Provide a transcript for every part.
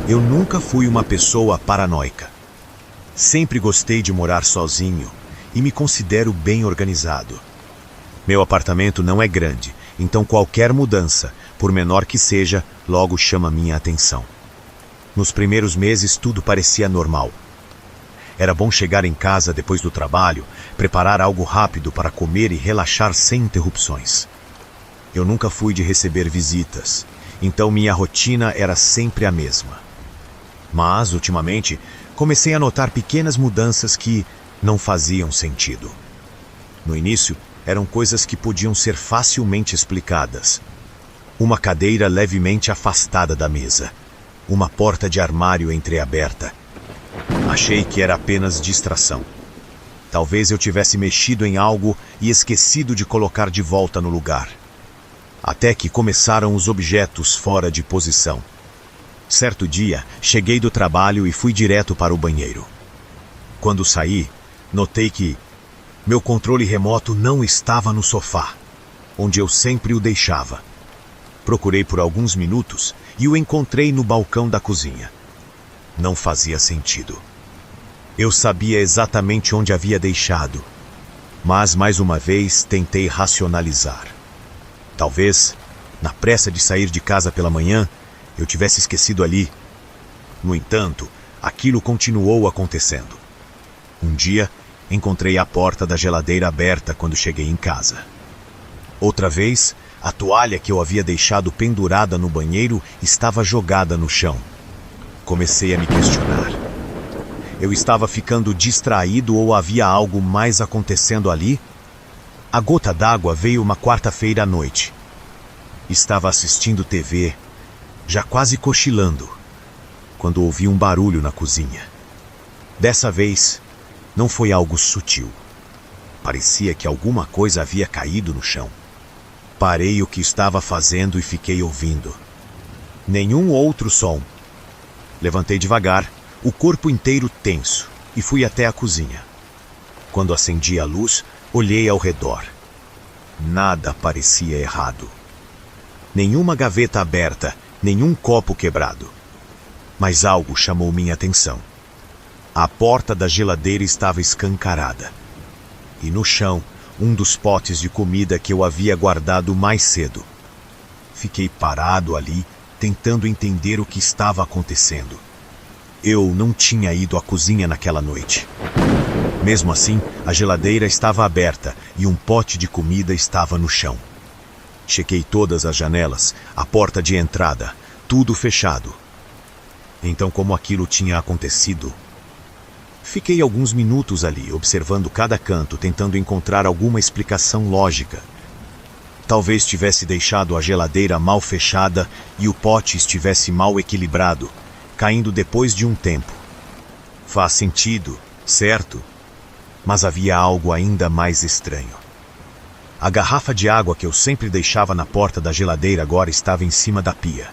Eu nunca fui uma pessoa paranoica. Sempre gostei de morar sozinho e me considero bem organizado. Meu apartamento não é grande, então qualquer mudança, por menor que seja, logo chama minha atenção. Nos primeiros meses tudo parecia normal. Era bom chegar em casa depois do trabalho, preparar algo rápido para comer e relaxar sem interrupções. Eu nunca fui de receber visitas, então minha rotina era sempre a mesma. Mas, ultimamente, comecei a notar pequenas mudanças que não faziam sentido. No início, eram coisas que podiam ser facilmente explicadas. Uma cadeira levemente afastada da mesa. Uma porta de armário entreaberta. Achei que era apenas distração. Talvez eu tivesse mexido em algo e esquecido de colocar de volta no lugar. Até que começaram os objetos fora de posição. Certo dia, cheguei do trabalho e fui direto para o banheiro. Quando saí, notei que meu controle remoto não estava no sofá, onde eu sempre o deixava. Procurei por alguns minutos e o encontrei no balcão da cozinha. Não fazia sentido. Eu sabia exatamente onde havia deixado, mas mais uma vez tentei racionalizar. Talvez, na pressa de sair de casa pela manhã, eu tivesse esquecido ali. No entanto, aquilo continuou acontecendo. Um dia, encontrei a porta da geladeira aberta quando cheguei em casa. Outra vez, a toalha que eu havia deixado pendurada no banheiro estava jogada no chão. Comecei a me questionar. Eu estava ficando distraído ou havia algo mais acontecendo ali? A gota d'água veio uma quarta-feira à noite. Estava assistindo TV, já quase cochilando, quando ouvi um barulho na cozinha. Dessa vez, não foi algo sutil. Parecia que alguma coisa havia caído no chão. Parei o que estava fazendo e fiquei ouvindo. Nenhum outro som. Levantei devagar, o corpo inteiro tenso, e fui até a cozinha. Quando acendi a luz, olhei ao redor. Nada parecia errado. Nenhuma gaveta aberta, nenhum copo quebrado. Mas algo chamou minha atenção. A porta da geladeira estava escancarada. E no chão, um dos potes de comida que eu havia guardado mais cedo. Fiquei parado ali, tentando entender o que estava acontecendo. Eu não tinha ido à cozinha naquela noite. Mesmo assim, a geladeira estava aberta e um pote de comida estava no chão. Chequei todas as janelas, a porta de entrada, tudo fechado. Então, como aquilo tinha acontecido? Fiquei alguns minutos ali, observando cada canto, tentando encontrar alguma explicação lógica. Talvez tivesse deixado a geladeira mal fechada e o pote estivesse mal equilibrado, caindo depois de um tempo. Faz sentido, certo? Mas havia algo ainda mais estranho. A garrafa de água que eu sempre deixava na porta da geladeira agora estava em cima da pia.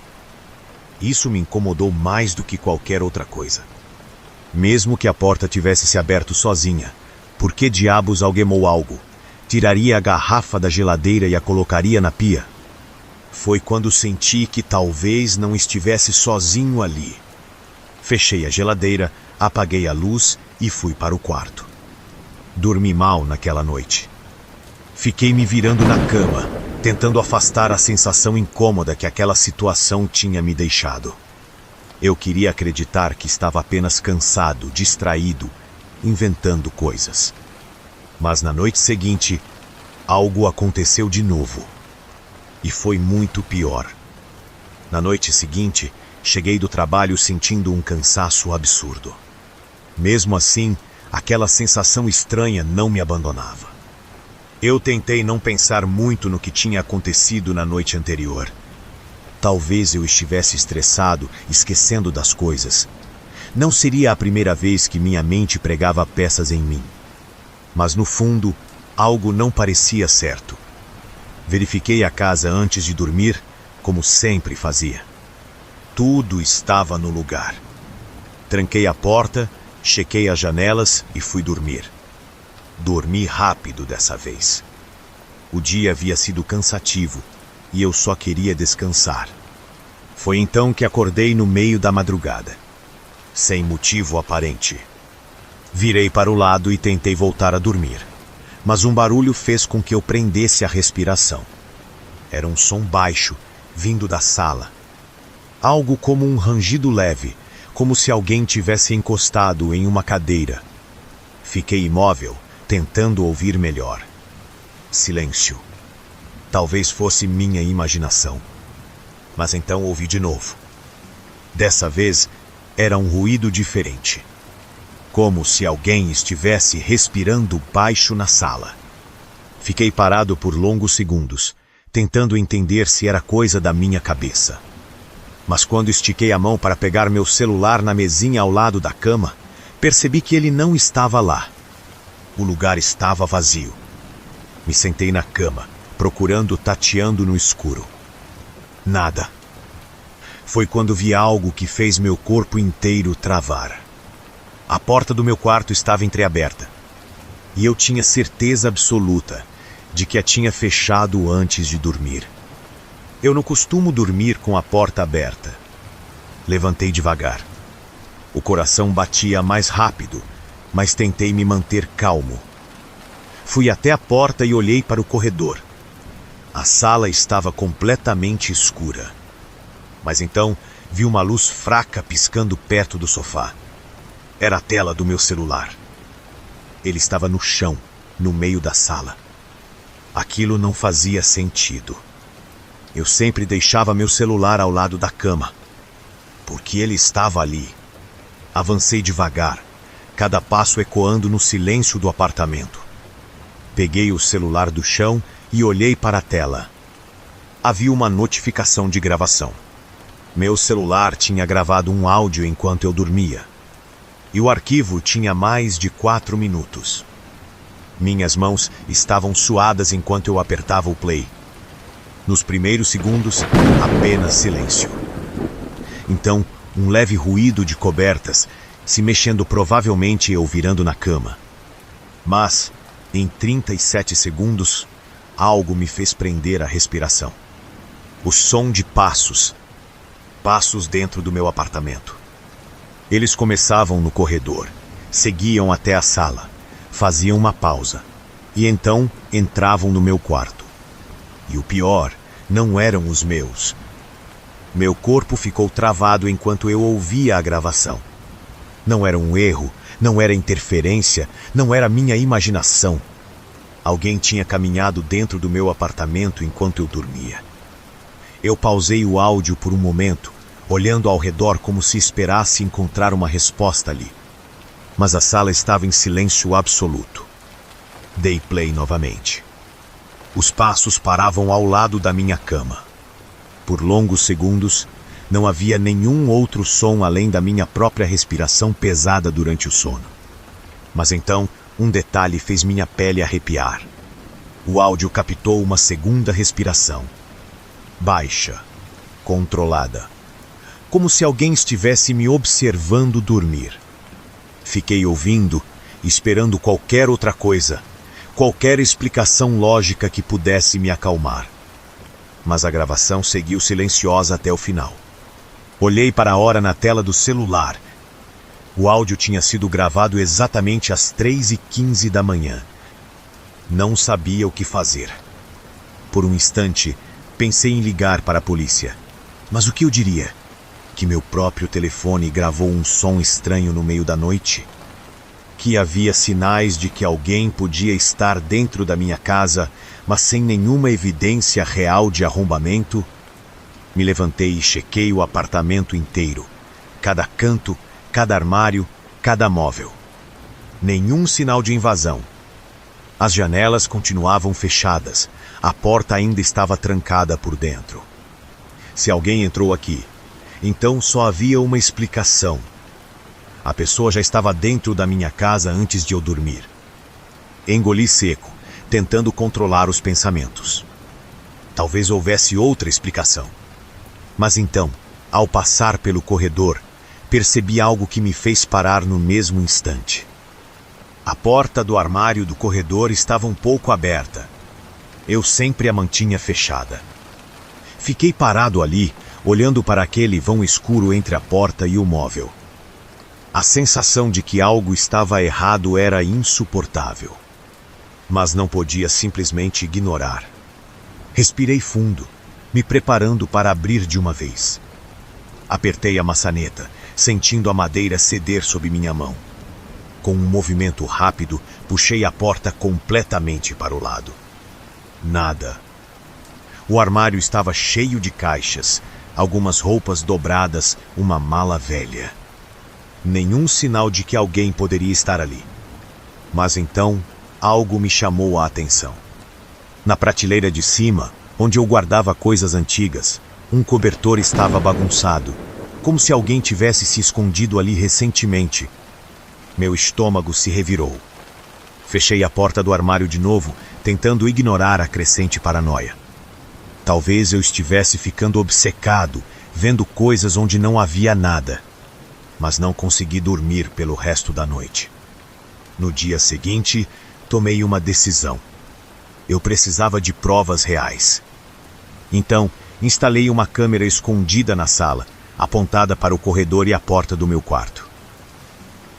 Isso me incomodou mais do que qualquer outra coisa. Mesmo que a porta tivesse se aberto sozinha, por que diabos algemou algo? Tiraria a garrafa da geladeira e a colocaria na pia? Foi quando senti que talvez não estivesse sozinho ali. Fechei a geladeira, apaguei a luz e fui para o quarto. Dormi mal naquela noite. Fiquei me virando na cama, tentando afastar a sensação incômoda que aquela situação tinha me deixado. Eu queria acreditar que estava apenas cansado, distraído, inventando coisas. Mas na noite seguinte, algo aconteceu de novo. E foi muito pior. Na noite seguinte, cheguei do trabalho sentindo um cansaço absurdo. Mesmo assim, aquela sensação estranha não me abandonava. Eu tentei não pensar muito no que tinha acontecido na noite anterior. Talvez eu estivesse estressado, esquecendo das coisas. Não seria a primeira vez que minha mente pregava peças em mim. Mas no fundo, algo não parecia certo. Verifiquei a casa antes de dormir, como sempre fazia. Tudo estava no lugar. Tranquei a porta, chequei as janelas e fui dormir. Dormi rápido dessa vez. O dia havia sido cansativo e eu só queria descansar. Foi então que acordei no meio da madrugada, sem motivo aparente. Virei para o lado e tentei voltar a dormir, mas um barulho fez com que eu prendesse a respiração. Era um som baixo, vindo da sala. Algo como um rangido leve, como se alguém tivesse encostado em uma cadeira. Fiquei imóvel, tentando ouvir melhor. Silêncio. Talvez fosse minha imaginação. Mas então ouvi de novo. Dessa vez, era um ruído diferente. Como se alguém estivesse respirando baixo na sala. Fiquei parado por longos segundos, tentando entender se era coisa da minha cabeça. Mas quando estiquei a mão para pegar meu celular na mesinha ao lado da cama, percebi que ele não estava lá. O lugar estava vazio. Me sentei na cama, procurando, tateando no escuro. Nada. Foi quando vi algo que fez meu corpo inteiro travar. A porta do meu quarto estava entreaberta. E eu tinha certeza absoluta de que a tinha fechado antes de dormir. Eu não costumo dormir com a porta aberta. Levantei devagar. O coração batia mais rápido, mas tentei me manter calmo. Fui até a porta e olhei para o corredor. A sala estava completamente escura. Mas então vi uma luz fraca piscando perto do sofá. Era a tela do meu celular. Ele estava no chão, no meio da sala. Aquilo não fazia sentido. Eu sempre deixava meu celular ao lado da cama. Porque ele estava ali. Avancei devagar, cada passo ecoando no silêncio do apartamento. Peguei o celular do chão e olhei para a tela. Havia uma notificação de gravação. Meu celular tinha gravado um áudio enquanto eu dormia. E o arquivo tinha mais de 4 minutos. Minhas mãos estavam suadas enquanto eu apertava o play. Nos primeiros segundos, apenas silêncio. Então, um leve ruído de cobertas, se mexendo, provavelmente eu virando na cama. Mas, em 37 segundos, algo me fez prender a respiração. O som de passos. Passos dentro do meu apartamento. Eles começavam no corredor, seguiam até a sala, faziam uma pausa, e então entravam no meu quarto. E o pior, não eram os meus. Meu corpo ficou travado enquanto eu ouvia a gravação. Não era um erro, não era interferência, não era minha imaginação. Alguém tinha caminhado dentro do meu apartamento enquanto eu dormia. Eu pausei o áudio por um momento, olhando ao redor como se esperasse encontrar uma resposta ali. Mas a sala estava em silêncio absoluto. Dei play novamente. Os passos paravam ao lado da minha cama. Por longos segundos, não havia nenhum outro som além da minha própria respiração pesada durante o sono. Mas então, um detalhe fez minha pele arrepiar. O áudio captou uma segunda respiração. Baixa, controlada. Como se alguém estivesse me observando dormir. Fiquei ouvindo, esperando qualquer outra coisa, qualquer explicação lógica que pudesse me acalmar. Mas a gravação seguiu silenciosa até o final. Olhei para a hora na tela do celular. O áudio tinha sido gravado exatamente às 3h15 da manhã. Não sabia o que fazer. Por um instante, pensei em ligar para a polícia. Mas o que eu diria? Que meu próprio telefone gravou um som estranho no meio da noite? Que havia sinais de que alguém podia estar dentro da minha casa, mas sem nenhuma evidência real de arrombamento? Me levantei e chequei o apartamento inteiro. Cada canto, cada armário, cada móvel. Nenhum sinal de invasão. As janelas continuavam fechadas. A porta ainda estava trancada por dentro. Se alguém entrou aqui, então só havia uma explicação. A pessoa já estava dentro da minha casa antes de eu dormir. Engoli seco, tentando controlar os pensamentos. Talvez houvesse outra explicação. Mas então, ao passar pelo corredor, percebi algo que me fez parar no mesmo instante. A porta do armário do corredor estava um pouco aberta. Eu sempre a mantinha fechada. Fiquei parado ali, olhando para aquele vão escuro entre a porta e o móvel. A sensação de que algo estava errado era insuportável. Mas não podia simplesmente ignorar. Respirei fundo, me preparando para abrir de uma vez. Apertei a maçaneta, sentindo a madeira ceder sob minha mão. Com um movimento rápido, puxei a porta completamente para o lado. Nada. O armário estava cheio de caixas, algumas roupas dobradas, uma mala velha. Nenhum sinal de que alguém poderia estar ali. Mas então, algo me chamou a atenção. Na prateleira de cima, onde eu guardava coisas antigas, um cobertor estava bagunçado, como se alguém tivesse se escondido ali recentemente. Meu estômago se revirou. Fechei a porta do armário de novo, tentando ignorar a crescente paranoia. Talvez eu estivesse ficando obcecado, vendo coisas onde não havia nada. Mas não consegui dormir pelo resto da noite. No dia seguinte, tomei uma decisão. Eu precisava de provas reais. Então, instalei uma câmera escondida na sala, apontada para o corredor e a porta do meu quarto.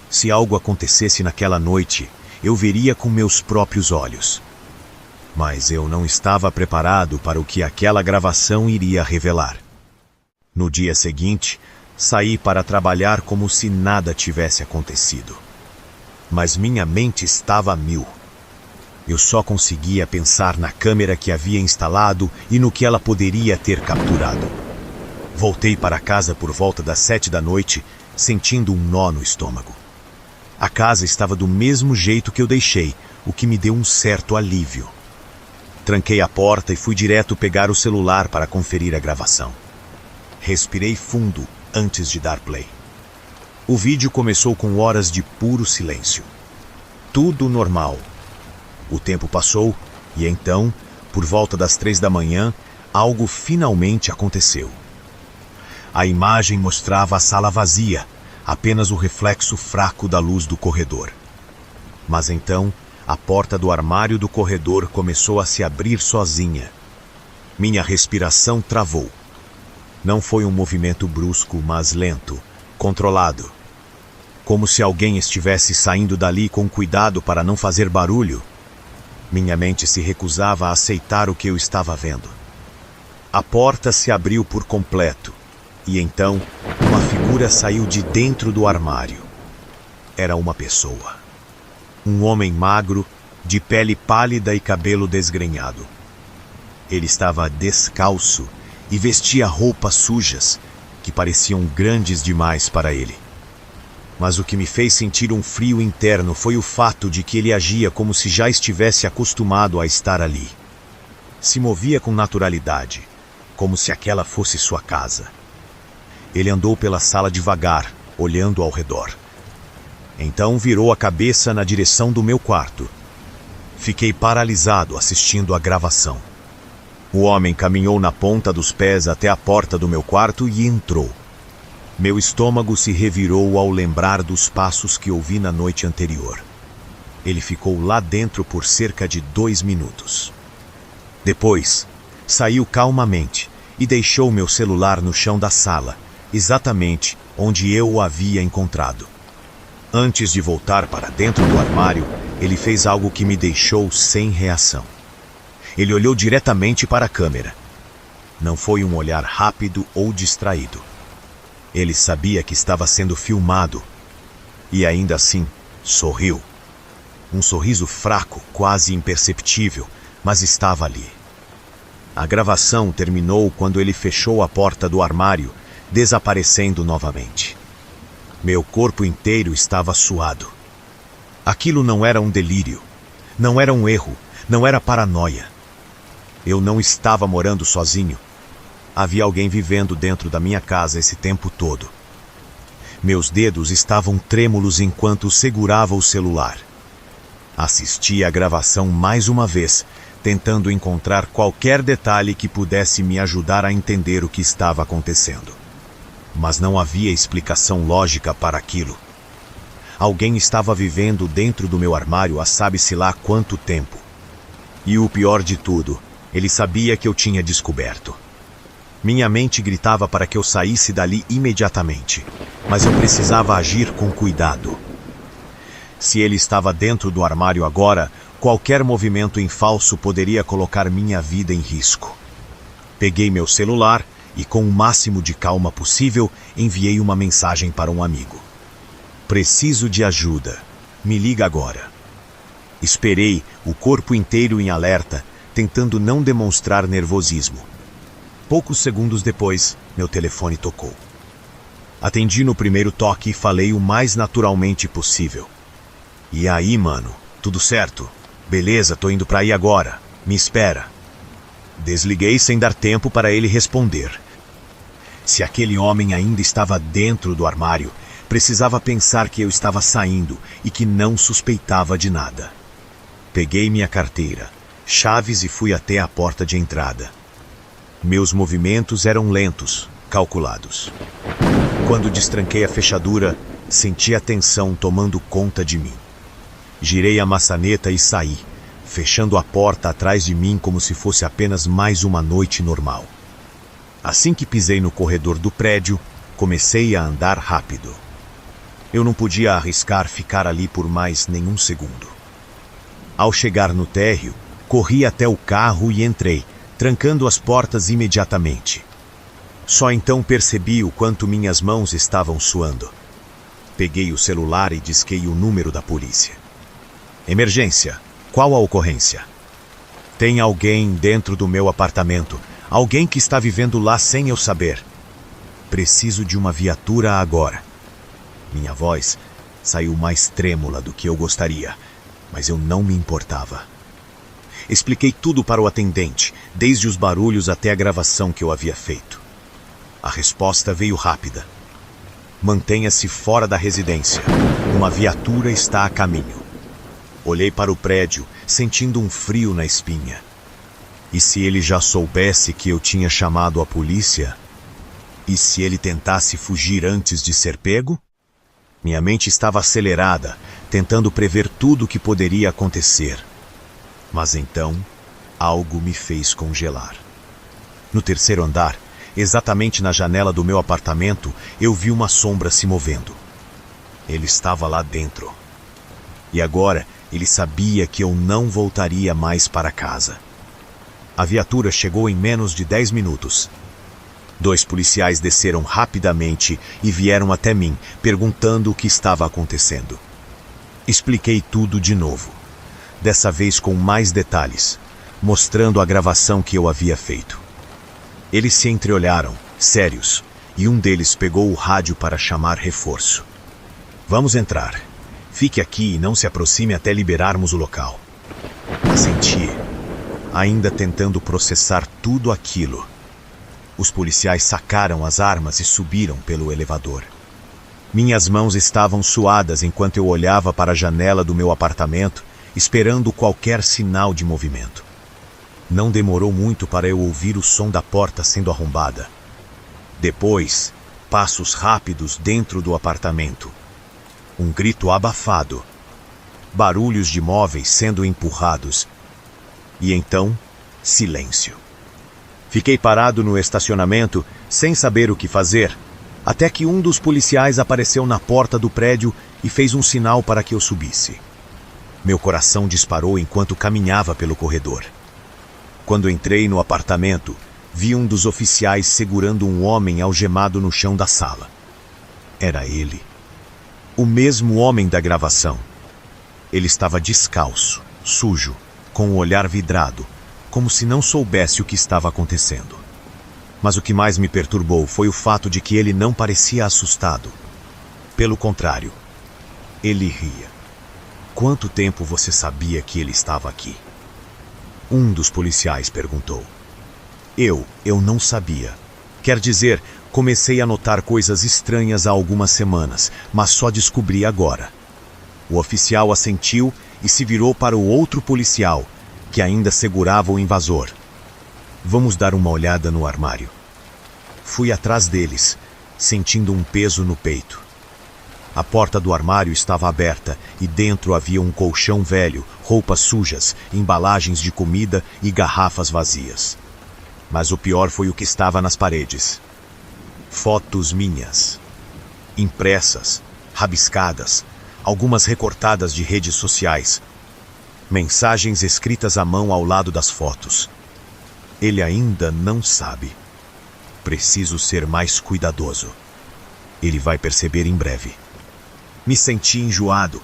Se algo acontecesse naquela noite, eu veria com meus próprios olhos. Mas eu não estava preparado para o que aquela gravação iria revelar. No dia seguinte, saí para trabalhar como se nada tivesse acontecido. Mas minha mente estava a mil. Eu só conseguia pensar na câmera que havia instalado e no que ela poderia ter capturado. Voltei para casa por volta das 7 da noite, sentindo um nó no estômago. A casa estava do mesmo jeito que eu deixei, o que me deu um certo alívio. Tranquei a porta e fui direto pegar o celular para conferir a gravação. Respirei fundo antes de dar play. O vídeo começou com horas de puro silêncio. Tudo normal. O tempo passou e então, por volta das 3 da manhã, algo finalmente aconteceu. A imagem mostrava a sala vazia, apenas o reflexo fraco da luz do corredor. Mas então, a porta do armário do corredor começou a se abrir sozinha. Minha respiração travou. Não foi um movimento brusco, mas lento, controlado. Como se alguém estivesse saindo dali com cuidado para não fazer barulho. Minha mente se recusava a aceitar o que eu estava vendo. A porta se abriu por completo, e então uma figura saiu de dentro do armário. Era uma pessoa. Um homem magro, de pele pálida e cabelo desgrenhado. Ele estava descalço e vestia roupas sujas, que pareciam grandes demais para ele. Mas o que me fez sentir um frio interno foi o fato de que ele agia como se já estivesse acostumado a estar ali. Se movia com naturalidade, como se aquela fosse sua casa. Ele andou pela sala devagar, olhando ao redor. Então virou a cabeça na direção do meu quarto. Fiquei paralisado assistindo a gravação. O homem caminhou na ponta dos pés até a porta do meu quarto e entrou. Meu estômago se revirou ao lembrar dos passos que ouvi na noite anterior. Ele ficou lá dentro por cerca de 2 minutos. Depois, saiu calmamente e deixou meu celular no chão da sala, exatamente onde eu o havia encontrado. Antes de voltar para dentro do armário, ele fez algo que me deixou sem reação. Ele olhou diretamente para a câmera. Não foi um olhar rápido ou distraído. Ele sabia que estava sendo filmado. E ainda assim, sorriu. Um sorriso fraco, quase imperceptível, mas estava ali. A gravação terminou quando ele fechou a porta do armário, desaparecendo novamente. Meu corpo inteiro estava suado. Aquilo não era um delírio. Não era um erro. Não era paranoia. Eu não estava morando sozinho. Havia alguém vivendo dentro da minha casa esse tempo todo. Meus dedos estavam trêmulos enquanto segurava o celular. Assisti a gravação mais uma vez, tentando encontrar qualquer detalhe que pudesse me ajudar a entender o que estava acontecendo. Mas não havia explicação lógica para aquilo. Alguém estava vivendo dentro do meu armário há sabe-se lá quanto tempo. E o pior de tudo, ele sabia que eu tinha descoberto. Minha mente gritava para que eu saísse dali imediatamente, mas eu precisava agir com cuidado. Se ele estava dentro do armário agora, qualquer movimento em falso poderia colocar minha vida em risco. Peguei meu celular e, com o máximo de calma possível, enviei uma mensagem para um amigo. Preciso de ajuda. Me liga agora. Esperei, o corpo inteiro em alerta, tentando não demonstrar nervosismo. Poucos segundos depois, meu telefone tocou. Atendi no primeiro toque e falei o mais naturalmente possível. E aí, mano? Tudo certo? Beleza, tô indo pra aí agora. Me espera. Desliguei sem dar tempo para ele responder. Se aquele homem ainda estava dentro do armário, precisava pensar que eu estava saindo e que não suspeitava de nada. Peguei minha carteira, chaves e fui até a porta de entrada. Meus movimentos eram lentos, calculados. Quando destranquei a fechadura, senti a tensão tomando conta de mim. Girei a maçaneta e saí, fechando a porta atrás de mim como se fosse apenas mais uma noite normal. Assim que pisei no corredor do prédio, comecei a andar rápido. Eu não podia arriscar ficar ali por mais nenhum segundo. Ao chegar no térreo, corri até o carro e entrei, trancando as portas imediatamente. Só então percebi o quanto minhas mãos estavam suando. Peguei o celular e disquei o número da polícia. Emergência. Qual a ocorrência? Tem alguém dentro do meu apartamento. Alguém que está vivendo lá sem eu saber. Preciso de uma viatura agora. Minha voz saiu mais trêmula do que eu gostaria, mas eu não me importava. Expliquei tudo para o atendente, desde os barulhos até a gravação que eu havia feito. A resposta veio rápida. Mantenha-se fora da residência. Uma viatura está a caminho. Olhei para o prédio, sentindo um frio na espinha. E se ele já soubesse que eu tinha chamado a polícia? E se ele tentasse fugir antes de ser pego? Minha mente estava acelerada, tentando prever tudo o que poderia acontecer. Mas então, algo me fez congelar. No terceiro andar, exatamente na janela do meu apartamento, eu vi uma sombra se movendo. Ele estava lá dentro. E agora, ele sabia que eu não voltaria mais para casa. A viatura chegou em menos de 10 minutos. 2 policiais desceram rapidamente e vieram até mim, perguntando o que estava acontecendo. Expliquei tudo de novo, dessa vez com mais detalhes, mostrando a gravação que eu havia feito. Eles se entreolharam, sérios, e um deles pegou o rádio para chamar reforço. Vamos entrar. Fique aqui e não se aproxime até liberarmos o local. Assenti, ainda tentando processar tudo aquilo. Os policiais sacaram as armas e subiram pelo elevador. Minhas mãos estavam suadas enquanto eu olhava para a janela do meu apartamento, esperando qualquer sinal de movimento. Não demorou muito para eu ouvir o som da porta sendo arrombada. Depois, passos rápidos dentro do apartamento. Um grito abafado. Barulhos de móveis sendo empurrados. E então, silêncio. Fiquei parado no estacionamento, sem saber o que fazer, até que um dos policiais apareceu na porta do prédio e fez um sinal para que eu subisse. Meu coração disparou enquanto caminhava pelo corredor. Quando entrei no apartamento, vi um dos oficiais segurando um homem algemado no chão da sala. Era ele. O mesmo homem da gravação. Ele estava descalço, sujo, com o olhar vidrado, como se não soubesse o que estava acontecendo. Mas o que mais me perturbou foi o fato de que ele não parecia assustado. Pelo contrário, ele ria. Quanto tempo você sabia que ele estava aqui? Um dos policiais perguntou. Eu não sabia. Quer dizer, comecei a notar coisas estranhas há algumas semanas, mas só descobri agora. O oficial assentiu e se virou para o outro policial, que ainda segurava o invasor. Vamos dar uma olhada no armário. Fui atrás deles, sentindo um peso no peito. A porta do armário estava aberta e dentro havia um colchão velho, roupas sujas, embalagens de comida e garrafas vazias. Mas o pior foi o que estava nas paredes. Fotos minhas. Impressas, rabiscadas, algumas recortadas de redes sociais. Mensagens escritas à mão ao lado das fotos. Ele ainda não sabe. Preciso ser mais cuidadoso. Ele vai perceber em breve. Me senti enjoado.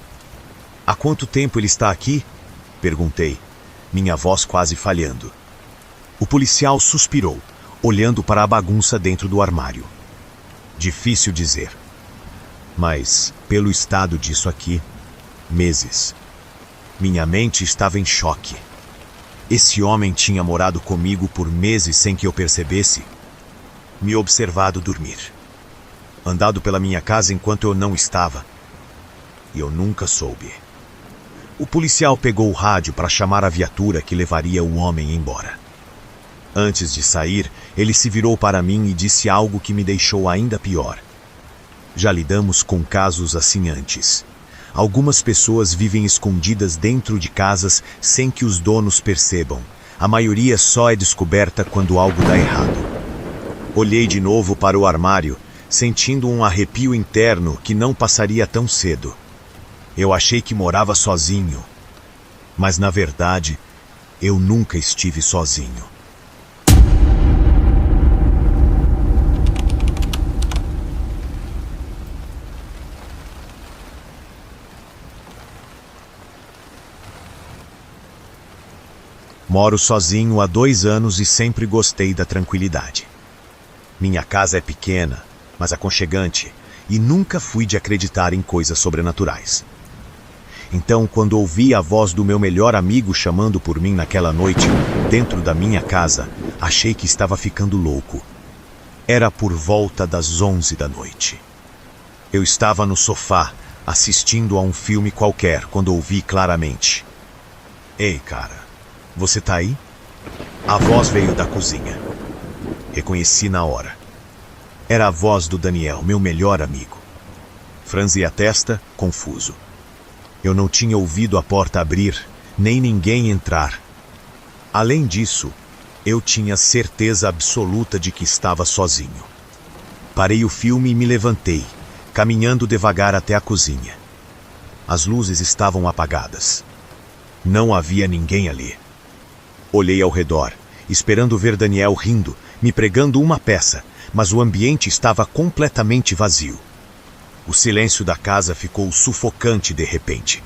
Há quanto tempo ele está aqui? Perguntei, minha voz quase falhando. O policial suspirou, olhando para a bagunça dentro do armário. Difícil dizer. Mas, pelo estado disso aqui, meses. Minha mente estava em choque. Esse homem tinha morado comigo por meses sem que eu percebesse. Me observado dormir. Andado pela minha casa enquanto eu não estava. E eu nunca soube. O policial pegou o rádio para chamar a viatura que levaria o homem embora. Antes de sair, ele se virou para mim e disse algo que me deixou ainda pior. Já lidamos com casos assim antes. Algumas pessoas vivem escondidas dentro de casas sem que os donos percebam. A maioria só é descoberta quando algo dá errado. Olhei de novo para o armário, sentindo um arrepio interno que não passaria tão cedo. Eu achei que morava sozinho. Mas, na verdade, eu nunca estive sozinho. Moro sozinho há 2 anos e sempre gostei da tranquilidade. Minha casa é pequena, mas aconchegante, e nunca fui de acreditar em coisas sobrenaturais. Então, quando ouvi a voz do meu melhor amigo chamando por mim naquela noite, dentro da minha casa, achei que estava ficando louco. Era por volta das 11 da noite. Eu estava no sofá, assistindo a um filme qualquer, quando ouvi claramente: "Ei, cara, você tá aí?" A voz veio da cozinha. Reconheci na hora. Era a voz do Daniel, meu melhor amigo. Franzi a testa, confuso. Eu não tinha ouvido a porta abrir, nem ninguém entrar. Além disso, eu tinha certeza absoluta de que estava sozinho. Parei o filme e me levantei, caminhando devagar até a cozinha. As luzes estavam apagadas. Não havia ninguém ali. Olhei ao redor, esperando ver Daniel rindo, me pregando uma peça, mas o ambiente estava completamente vazio. O silêncio da casa ficou sufocante de repente.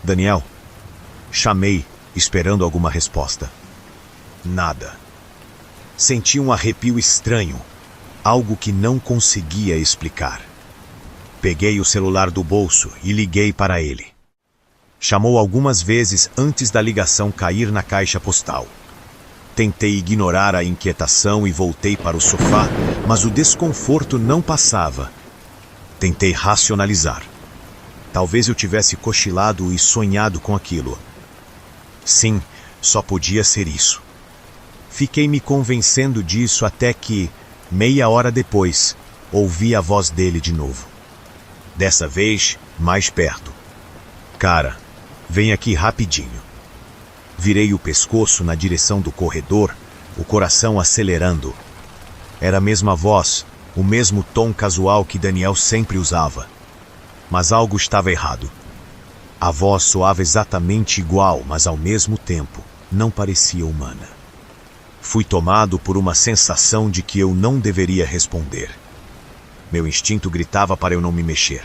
"Daniel?" Chamei, esperando alguma resposta. Nada. Senti um arrepio estranho, algo que não conseguia explicar. Peguei o celular do bolso e liguei para ele. Chamou algumas vezes antes da ligação cair na caixa postal. Tentei ignorar a inquietação e voltei para o sofá, mas o desconforto não passava. Tentei racionalizar. Talvez eu tivesse cochilado e sonhado com aquilo. Sim, só podia ser isso. Fiquei me convencendo disso até que, meia hora depois, ouvi a voz dele de novo. Dessa vez, mais perto. "Cara, vem aqui rapidinho." Virei o pescoço na direção do corredor, o coração acelerando. Era a mesma voz, o mesmo tom casual que Daniel sempre usava. Mas algo estava errado. A voz soava exatamente igual, mas ao mesmo tempo não parecia humana. Fui tomado por uma sensação de que eu não deveria responder. Meu instinto gritava para eu não me mexer.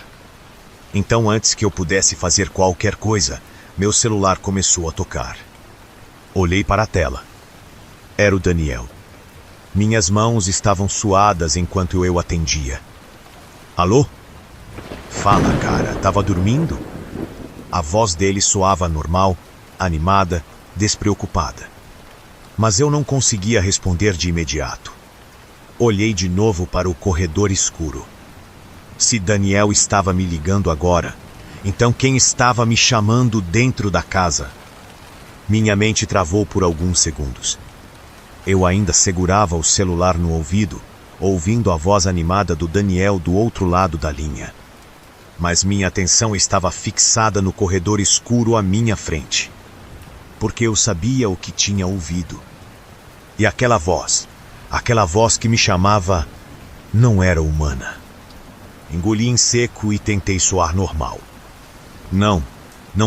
Então, antes que eu pudesse fazer qualquer coisa, meu celular começou a tocar. Olhei para a tela. Era o Daniel. Minhas mãos estavam suadas enquanto eu atendia. "Alô?" "Fala, cara, tava dormindo?" A voz dele soava normal, animada, despreocupada. Mas eu não conseguia responder de imediato. Olhei de novo para o corredor escuro. Se Daniel estava me ligando agora, então quem estava me chamando dentro da casa? Minha mente travou por alguns segundos. Eu ainda segurava o celular no ouvido, ouvindo a voz animada do Daniel do outro lado da linha. Mas minha atenção estava fixada no corredor escuro à minha frente. Porque eu sabia o que tinha ouvido. E aquela voz que me chamava, não era humana. Engoli em seco e tentei soar normal. Não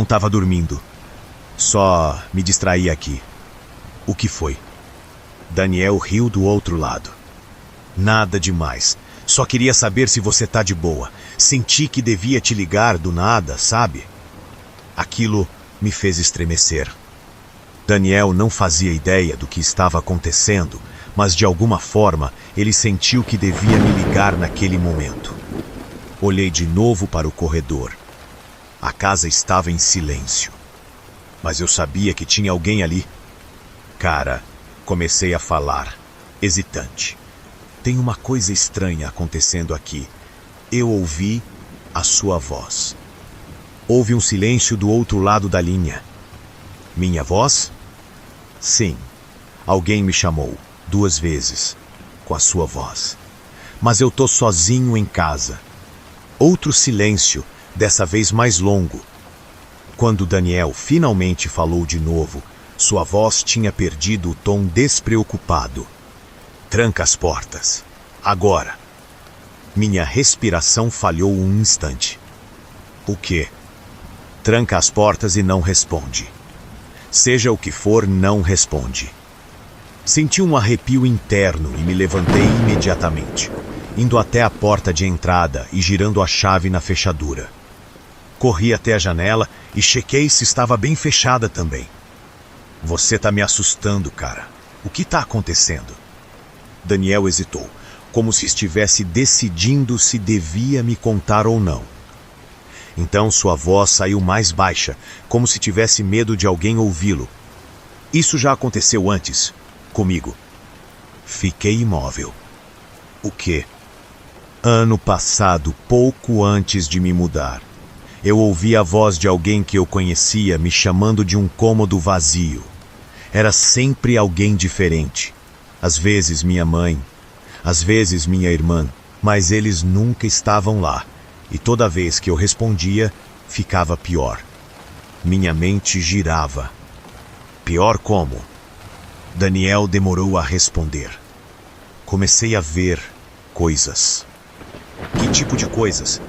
estava dormindo. Só me distraí aqui. O que foi? Daniel riu do outro lado. Nada demais. Só queria saber se você tá de boa. Senti que devia te ligar do nada, sabe? Aquilo me fez estremecer. Daniel não fazia ideia do que estava acontecendo, mas de alguma forma ele sentiu que devia me ligar naquele momento. Olhei de novo para o corredor. A casa estava em silêncio. Mas eu sabia que tinha alguém ali. Cara, comecei a falar, hesitante. Tem uma coisa estranha acontecendo aqui. Eu ouvi a sua voz. Houve um silêncio do outro lado da linha. Minha voz? Sim. Alguém me chamou 2 vezes, com a sua voz. Mas eu tô sozinho em casa. Outro silêncio, dessa vez mais longo. Quando Daniel finalmente falou de novo, sua voz tinha perdido o tom despreocupado. Tranca as portas. Agora. Minha respiração falhou um instante. O quê? Tranca as portas e não responde. Seja o que for, não responde. Senti um arrepio interno e me levantei imediatamente, indo até a porta de entrada e girando a chave na fechadura. Corri até a janela e chequei se estava bem fechada também. Você tá me assustando, cara. O que tá acontecendo? Daniel hesitou, como se estivesse decidindo se devia me contar ou não. Então sua voz saiu mais baixa, como se tivesse medo de alguém ouvi-lo. Isso já aconteceu antes, comigo. Fiquei imóvel. O quê? Ano passado, pouco antes de me mudar, eu ouvi a voz de alguém que eu conhecia me chamando de um cômodo vazio. Era sempre alguém diferente. Às vezes minha mãe, às vezes minha irmã, mas eles nunca estavam lá. E toda vez que eu respondia, ficava pior. Minha mente girava. Pior como? Daniel demorou a responder. Comecei a ver coisas. Que tipo de coisas?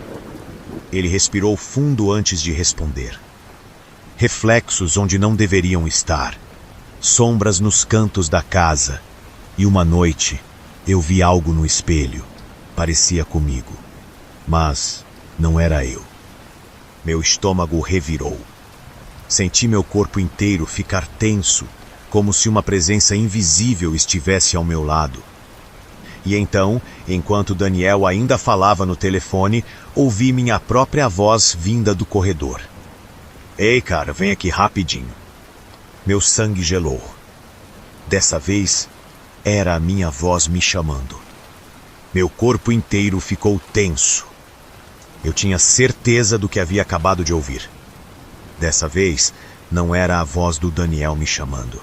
Ele respirou fundo antes de responder. Reflexos onde não deveriam estar. Sombras nos cantos da casa. E uma noite, eu vi algo no espelho. Parecia comigo. Mas não era eu. Meu estômago revirou. Senti meu corpo inteiro ficar tenso, como se uma presença invisível estivesse ao meu lado. E então, enquanto Daniel ainda falava no telefone, ouvi minha própria voz vinda do corredor. Ei, cara, vem aqui rapidinho. Meu sangue gelou. Dessa vez, era a minha voz me chamando. Meu corpo inteiro ficou tenso. Eu tinha certeza do que havia acabado de ouvir. Dessa vez, não era a voz do Daniel me chamando.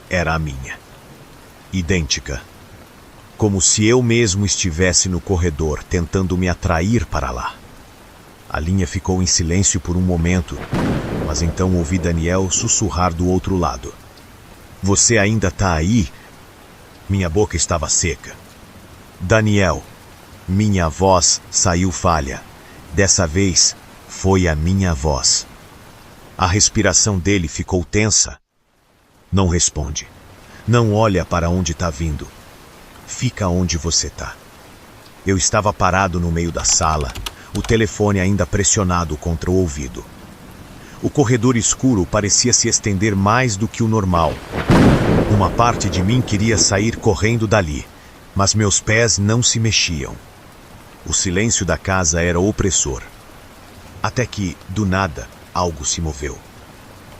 Era a minha. Idêntica. Como se eu mesmo estivesse no corredor, tentando me atrair para lá. A linha ficou em silêncio por um momento, mas então ouvi Daniel sussurrar do outro lado. Você ainda tá aí? Minha boca estava seca. Daniel. Minha voz saiu falha. Dessa vez, foi a minha voz. A respiração dele ficou tensa. Não responde. Não olha para onde está vindo. Fica onde você está. Eu estava parado no meio da sala, o telefone ainda pressionado contra o ouvido. O corredor escuro parecia se estender mais do que o normal. Uma parte de mim queria sair correndo dali, mas meus pés não se mexiam. O silêncio da casa era opressor. Até que, do nada, algo se moveu.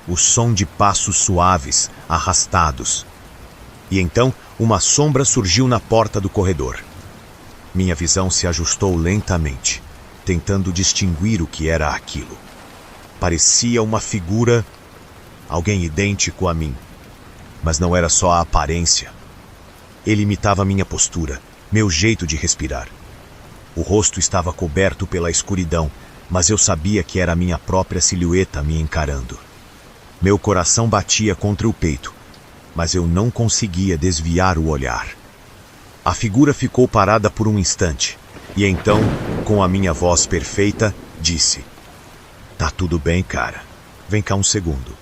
O som de passos suaves, arrastados. E então, uma sombra surgiu na porta do corredor. Minha visão se ajustou lentamente, tentando distinguir o que era aquilo. Parecia uma figura, alguém idêntico a mim. Mas não era só a aparência. Ele imitava minha postura, meu jeito de respirar. O rosto estava coberto pela escuridão, mas eu sabia que era minha própria silhueta me encarando. Meu coração batia contra o peito. mas eu não conseguia desviar o olhar. A figura ficou parada por um instante, e então, com a minha voz perfeita, disse: "Tá tudo bem, cara. Vem cá um segundo."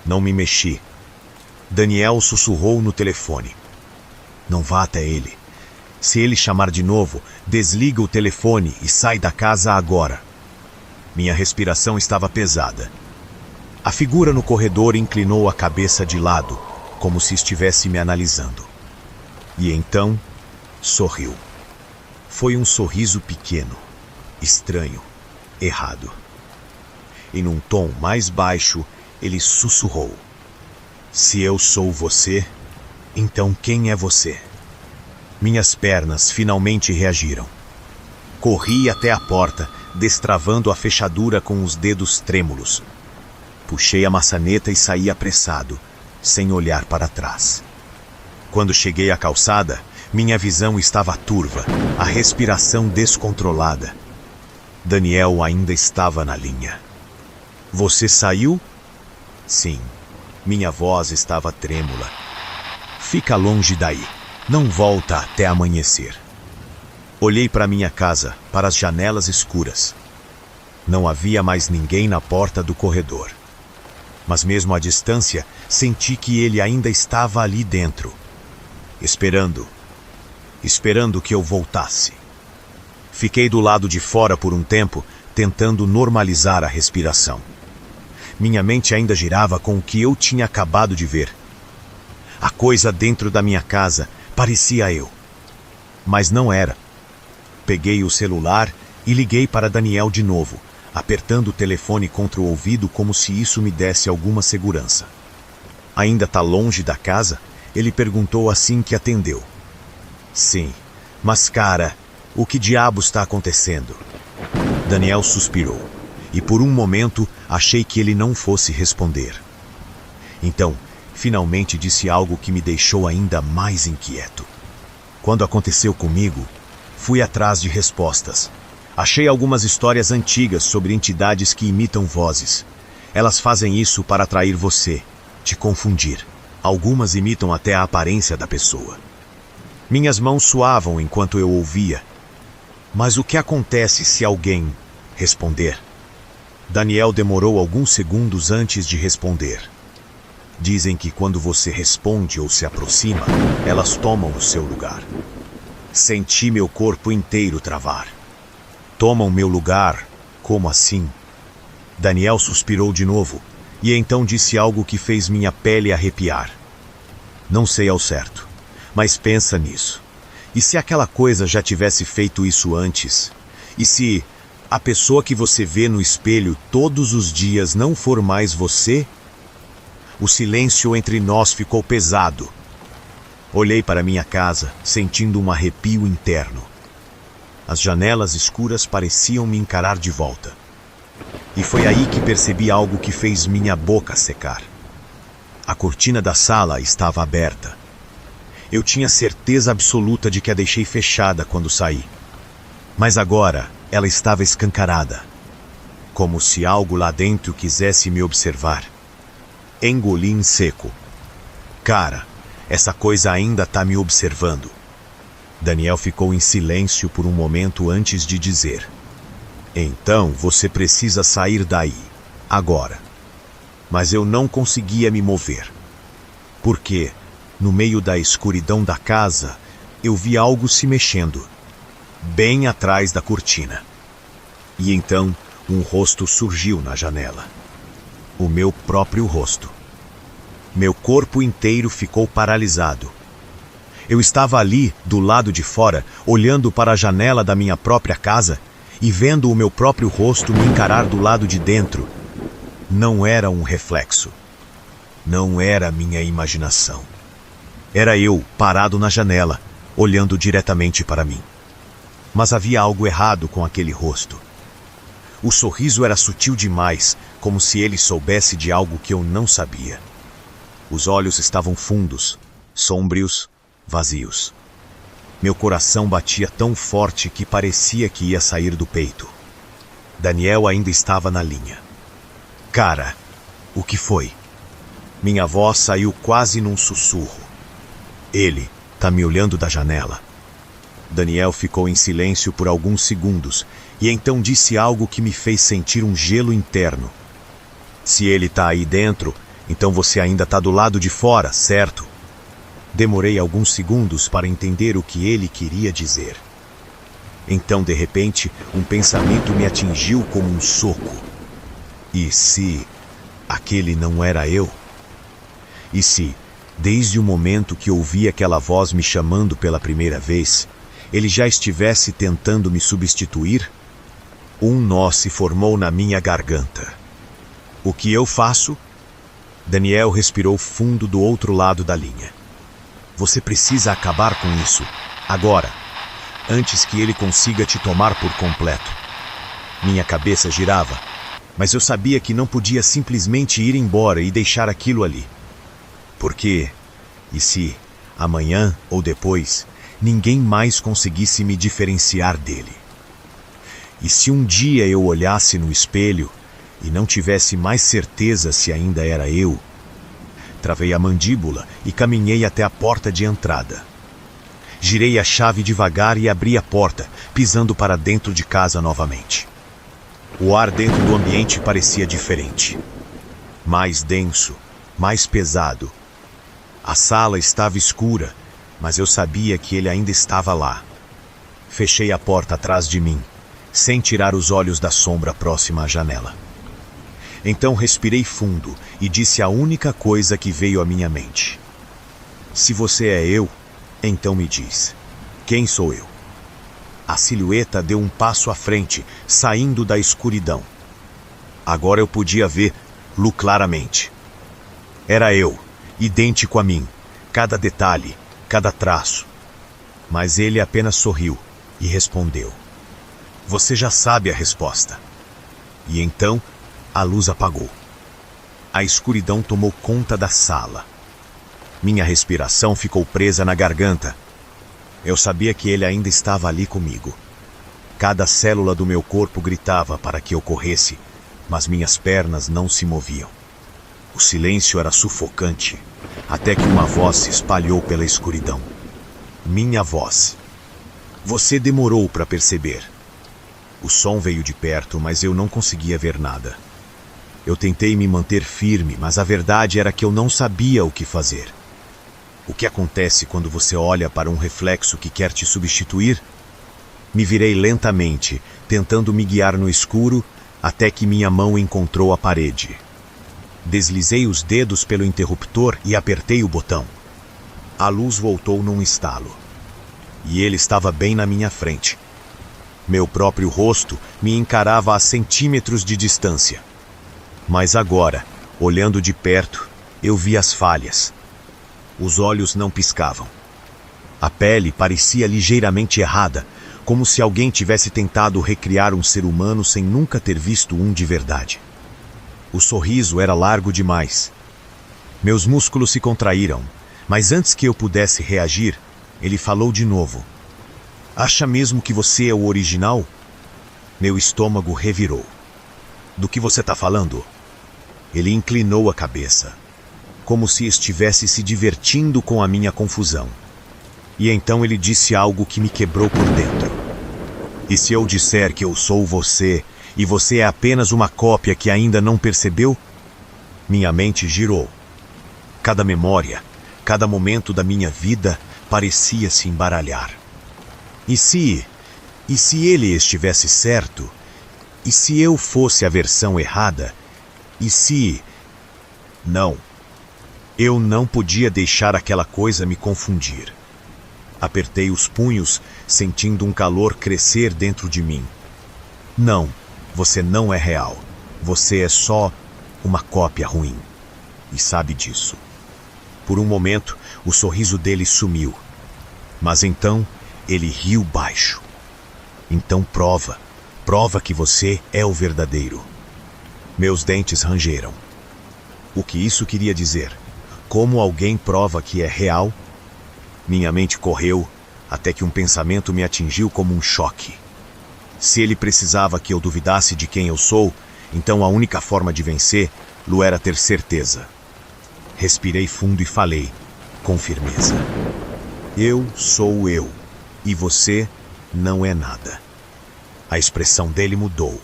Não me mexi. Daniel sussurrou no telefone: "Não vá até ele. Se ele chamar de novo, desliga o telefone e sai da casa agora." Minha respiração estava pesada. A figura no corredor inclinou a cabeça de lado, como se estivesse me analisando. E então, sorriu. Foi um sorriso pequeno, estranho, errado. E num tom mais baixo, ele sussurrou: "Se eu sou você, então quem é você?" Minhas pernas finalmente reagiram. Corri até a porta, destravando a fechadura com os dedos trêmulos. Puxei a maçaneta e saí apressado, sem olhar para trás. Quando cheguei à calçada, minha visão estava turva, a respiração descontrolada. Daniel ainda estava na linha. "Você saiu?" Sim, minha voz estava trêmula. "Fica longe daí. Não volta até amanhecer." Olhei para minha casa, para as janelas escuras. Não havia mais ninguém na porta do corredor. Mas mesmo à distância, senti que ele ainda estava ali dentro, esperando que eu voltasse. Fiquei do lado de fora por um tempo, tentando normalizar a respiração. Minha mente ainda girava com o que eu tinha acabado de ver. A coisa dentro da minha casa parecia eu, mas não era. Peguei o celular e liguei para Daniel de novo, apertando o telefone contra o ouvido como se isso me desse alguma segurança. "Ainda tá longe da casa?" ele perguntou assim que atendeu. "Sim, mas cara, o que diabos está acontecendo?" Daniel suspirou, e por um momento achei que ele não fosse responder. Então, finalmente disse algo que me deixou ainda mais inquieto. "Quando aconteceu comigo, fui atrás de respostas. Achei algumas histórias antigas sobre entidades que imitam vozes. Elas fazem isso para atrair você, te confundir. Algumas imitam até a aparência da pessoa." Minhas mãos suavam enquanto eu ouvia. "Mas o que acontece se alguém responder?" Daniel demorou alguns segundos antes de responder. "Dizem que quando você responde ou se aproxima, elas tomam o seu lugar." Senti meu corpo inteiro travar. "Tomam meu lugar? Como assim?" Daniel suspirou de novo, e então disse algo que fez minha pele arrepiar. "Não sei ao certo, mas pensa nisso. E se aquela coisa já tivesse feito isso antes? E se a pessoa que você vê no espelho todos os dias não for mais você?" O silêncio entre nós ficou pesado. Olhei para minha casa, sentindo um arrepio interno. As janelas escuras pareciam me encarar de volta. E foi aí que percebi algo que fez minha boca secar. A cortina da sala estava aberta. Eu tinha certeza absoluta de que a deixei fechada quando saí. Mas agora ela estava escancarada, como se algo lá dentro quisesse me observar. Engoli em seco. "Cara, essa coisa ainda tá me observando." Daniel ficou em silêncio por um momento antes de dizer: "Então você precisa sair daí, agora." Mas eu não conseguia me mover. Porque, no meio da escuridão da casa, eu vi algo se mexendo, bem atrás da cortina. E então, um rosto surgiu na janela. O meu próprio rosto. Meu corpo inteiro ficou paralisado. Eu estava ali, do lado de fora, olhando para a janela da minha própria casa e vendo o meu próprio rosto me encarar do lado de dentro. Não era um reflexo. Não era minha imaginação. Era eu, parado na janela, olhando diretamente para mim. Mas havia algo errado com aquele rosto. O sorriso era sutil demais, como se ele soubesse de algo que eu não sabia. Os olhos estavam fundos, sômbrios, vazios. Meu coração batia tão forte que parecia que ia sair do peito. Daniel ainda estava na linha. "Cara, o que foi?" Minha voz saiu quase num sussurro. Ele tá me olhando da janela. Daniel ficou em silêncio por alguns segundos e então disse algo que me fez sentir um gelo interno. Se ele tá aí dentro, então você ainda tá do lado de fora, certo? Demorei alguns segundos para entender o que ele queria dizer. Então, de repente, um pensamento me atingiu como um soco. E se aquele não era eu? E se, desde o momento que ouvi aquela voz me chamando pela primeira vez, ele já estivesse tentando me substituir? Um nó se formou na minha garganta. O que eu faço? Daniel respirou fundo do outro lado da linha. Você precisa acabar com isso, agora, antes que ele consiga te tomar por completo. Minha cabeça girava, mas eu sabia que não podia simplesmente ir embora e deixar aquilo ali. Porque, e se, amanhã ou depois, ninguém mais conseguisse me diferenciar dele? E se um dia eu olhasse no espelho e não tivesse mais certeza se ainda era eu? Travei a mandíbula e caminhei até a porta de entrada. Girei a chave devagar e abri a porta, pisando para dentro de casa novamente. O ar dentro do ambiente parecia diferente. Mais denso, mais pesado. A sala estava escura, mas eu sabia que ele ainda estava lá. Fechei a porta atrás de mim, sem tirar os olhos da sombra próxima à janela. Então respirei fundo e disse a única coisa que veio à minha mente. Se você é eu, então me diz, quem sou eu? A silhueta deu um passo à frente, saindo da escuridão. Agora eu podia vê-lo claramente. Era eu, idêntico a mim, cada detalhe, cada traço. Mas ele apenas sorriu e respondeu. Você já sabe a resposta. E então, a luz apagou. A escuridão tomou conta da sala. Minha respiração ficou presa na garganta. Eu sabia que ele ainda estava ali comigo. Cada célula do meu corpo gritava para que eu corresse, mas minhas pernas não se moviam. O silêncio era sufocante, até que uma voz se espalhou pela escuridão. Minha voz. Você demorou para perceber. O som veio de perto, mas eu não conseguia ver nada. Eu tentei me manter firme, mas a verdade era que eu não sabia o que fazer. O que acontece quando você olha para um reflexo que quer te substituir? Me virei lentamente, tentando me guiar no escuro, até que minha mão encontrou a parede. Deslizei os dedos pelo interruptor e apertei o botão. A luz voltou num estalo. E ele estava bem na minha frente. Meu próprio rosto me encarava a centímetros de distância. Mas agora, olhando de perto, eu vi as falhas. Os olhos não piscavam. A pele parecia ligeiramente errada, como se alguém tivesse tentado recriar um ser humano sem nunca ter visto um de verdade. O sorriso era largo demais. Meus músculos se contraíram, mas antes que eu pudesse reagir, ele falou de novo. Acha mesmo que você é o original? Meu estômago revirou. Do que você está falando? Ele inclinou a cabeça, como se estivesse se divertindo com a minha confusão. E então ele disse algo que me quebrou por dentro. E se eu disser que eu sou você, e você é apenas uma cópia que ainda não percebeu? Minha mente girou. Cada memória, cada momento da minha vida parecia se embaralhar. E se ele estivesse certo? E se eu fosse a versão errada? E se... Não. Eu não podia deixar aquela coisa me confundir. Apertei os punhos, sentindo um calor crescer dentro de mim. Não, você não é real. Você é só uma cópia ruim. E sabe disso. Por um momento, o sorriso dele sumiu. Mas então, ele riu baixo. Então prova que você é o verdadeiro. Meus dentes rangeram. O que isso queria dizer? Como alguém prova que é real? Minha mente correu, até que um pensamento me atingiu como um choque. Se ele precisava que eu duvidasse de quem eu sou, então a única forma de vencê-lo era ter certeza. Respirei fundo e falei, com firmeza. Eu sou eu, e você não é nada. A expressão dele mudou.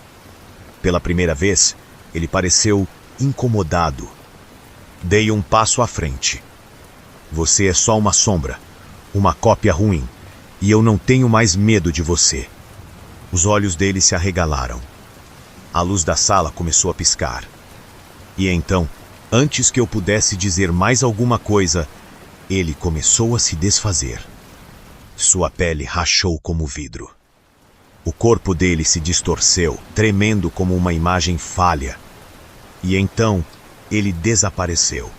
Pela primeira vez, ele pareceu incomodado. Dei um passo à frente. Você é só uma sombra, uma cópia ruim, e eu não tenho mais medo de você. Os olhos dele se arregalaram. A luz da sala começou a piscar. E então, antes que eu pudesse dizer mais alguma coisa, ele começou a se desfazer. Sua pele rachou como vidro. O corpo dele se distorceu, tremendo como uma imagem falha. E então, ele desapareceu.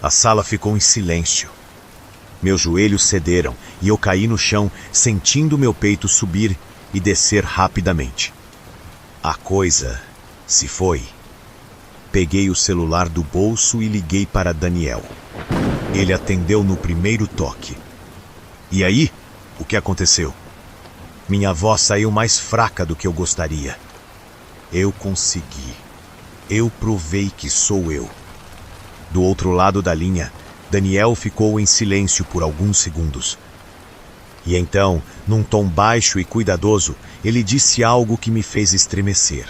A sala ficou em silêncio. Meus joelhos cederam e eu caí no chão, sentindo meu peito subir e descer rapidamente. A coisa se foi. Peguei o celular do bolso e liguei para Daniel. Ele atendeu no primeiro toque. E aí, o que aconteceu? Minha voz saiu mais fraca do que eu gostaria. Eu consegui. Eu provei que sou eu. Do outro lado da linha, Daniel ficou em silêncio por alguns segundos. E então, num tom baixo e cuidadoso, ele disse algo que me fez estremecer.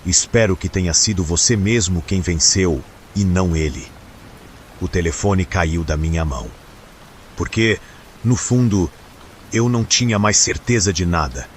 Espero que tenha sido você mesmo quem venceu, e não ele. O telefone caiu da minha mão. Porque, no fundo, eu não tinha mais certeza de nada.